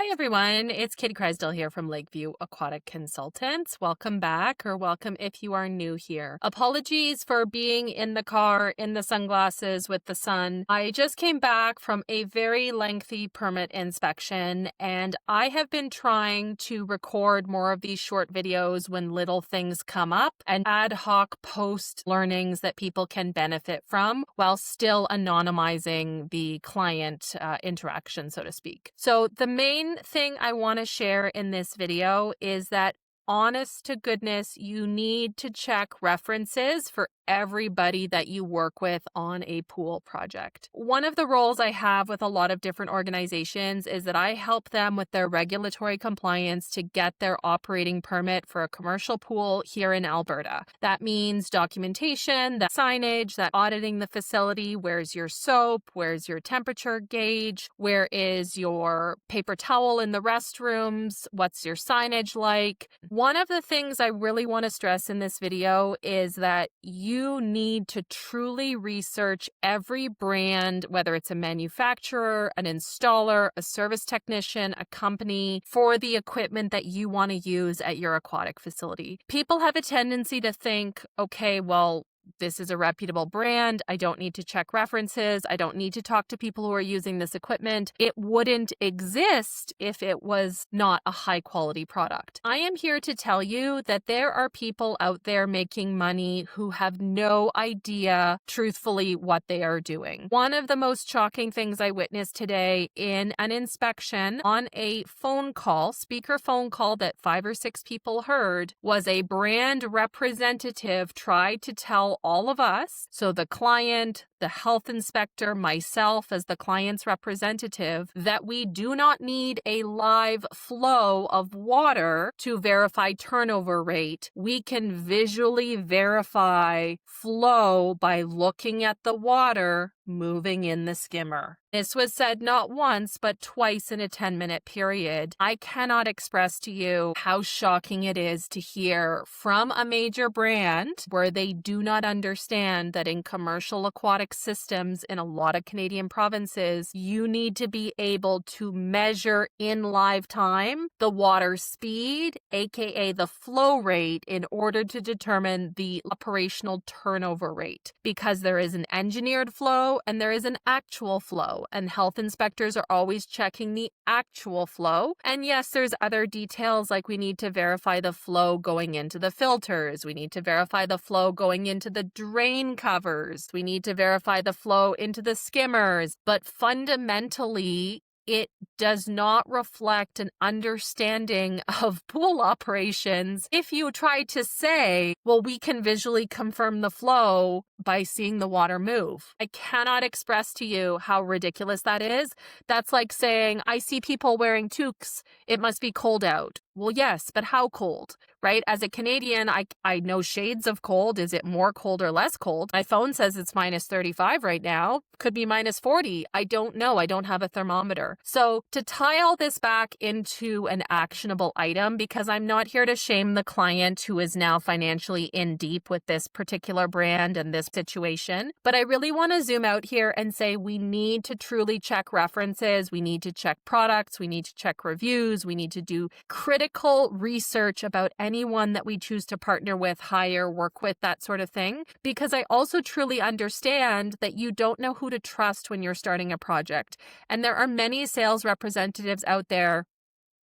Hi everyone, it's Katie Crysdale here from Lakeview Aquatic Consultants. Welcome back, or welcome if you are new here. Apologies for being in the car in the sunglasses with the sun. I just came back from a very lengthy permit inspection, and I have been trying to record more of these short videos when little things come up and ad hoc post learnings that people can benefit from while still anonymizing the client interaction, so to speak. So the main thing I want to share in this video is that honest to goodness, you need to check references for everybody that you work with on a pool project. One of the roles I have with a lot of different organizations is that I help them with their regulatory compliance to get their operating permit for a commercial pool here in Alberta. That means documentation, the signage, that auditing the facility. Where's your soap? Where's your temperature gauge? Where is your paper towel in the restrooms? What's your signage like? One of the things I really want to stress in this video is that you need to truly research every brand, whether it's a manufacturer, an installer, a service technician, a company, for the equipment that you want to use at your aquatic facility. People have a tendency to think, okay, well, this is a reputable brand. I don't need to check references. I don't need to talk to people who are using this equipment. It wouldn't exist if it was not a high quality product. I am here to tell you that there are people out there making money who have no idea, truthfully, what they are doing. One of the most shocking things I witnessed today in an inspection on a phone call, speaker phone call that 5 or 6 people heard, was a brand representative tried to tell all of us, so the client, the health inspector, myself as the client's representative, that we do not need a live flow of water to verify turnover rate. We can visually verify flow by looking at the water moving in the skimmer. This was said not once, but twice in a 10-minute period. I cannot express to you how shocking it is to hear from a major brand where they do not understand that in commercial aquatic systems in a lot of Canadian provinces, you need to be able to measure in live time the water speed, aka the flow rate, in order to determine the operational turnover rate, because there is an engineered flow and there is an actual flow, and health inspectors are always checking the actual flow. And yes, there's other details, like we need to verify the flow going into the filters. We need to verify the flow going into the drain covers. We need to verify the flow into the skimmers. But fundamentally, it does not reflect an understanding of pool operations if you try to say, well, we can visually confirm the flow by seeing the water move. I cannot express to you how ridiculous that is. That's like saying, I see people wearing toques. It must be cold out. Well, yes, but how cold, right? As a Canadian, I know shades of cold. Is it more cold or less cold? My phone says it's minus 35 right now. Could be minus 40. I don't know. I don't have a thermometer. So to tie all this back into an actionable item, because I'm not here to shame the client who is now financially in deep with this particular brand and this situation, but I really want to zoom out here and say we need to truly check references. We need to check products. We need to check reviews. We need to do critical research about anyone that we choose to partner with, hire, work with, that sort of thing, because I also truly understand that you don't know who to trust when you're starting a project. And there are many sales representatives out there,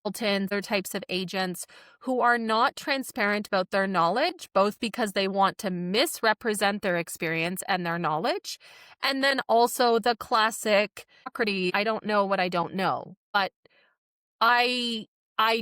other types of agents, who are not transparent about their knowledge, both because they want to misrepresent their experience and their knowledge, and then also the classic, I don't know what I don't know. But I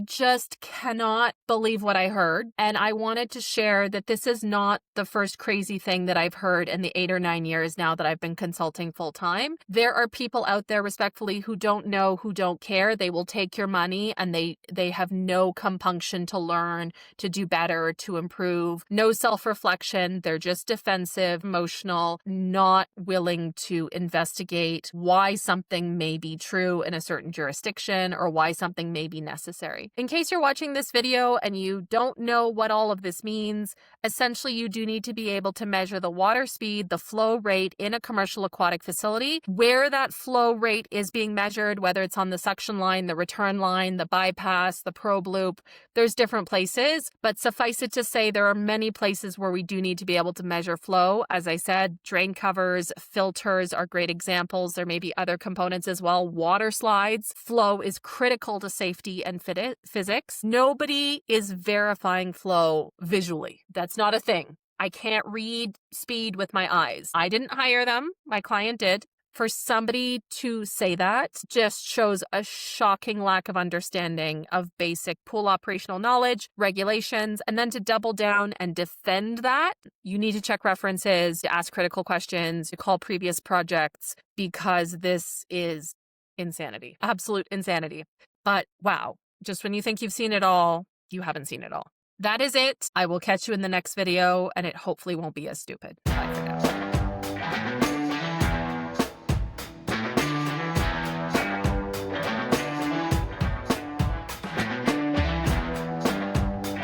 just cannot believe what I heard. And I wanted to share that this is not the first crazy thing that I've heard in the 8 or 9 years now that I've been consulting full time. There are people out there, respectfully, who don't know, who don't care. They will take your money and they have no compunction to learn, to do better, to improve, no self-reflection. They're just defensive, emotional, not willing to investigate why something may be true in a certain jurisdiction or why something may be necessary. necessary. In case you're watching this video and you don't know what all of this means, essentially you do need to be able to measure the water speed, the flow rate in a commercial aquatic facility, where that flow rate is being measured, whether it's on the suction line, the return line, the bypass, the probe loop. There's different places, but suffice it to say there are many places where we do need to be able to measure flow. As I said, drain covers, filters are great examples. There may be other components as well. Water slides. Flow is critical to safety and physics. Nobody is verifying flow visually. That's not a thing. I can't read speed with my eyes. I didn't hire them. My client did. For somebody to say that just shows a shocking lack of understanding of basic pool operational knowledge, regulations, and then to double down and defend that, you need to check references, to ask critical questions, to call previous projects, because this is insanity, absolute insanity. But wow, just when you think you've seen it all, you haven't seen it all. That is it. I will catch you in the next video, and it hopefully won't be as stupid. Bye for now.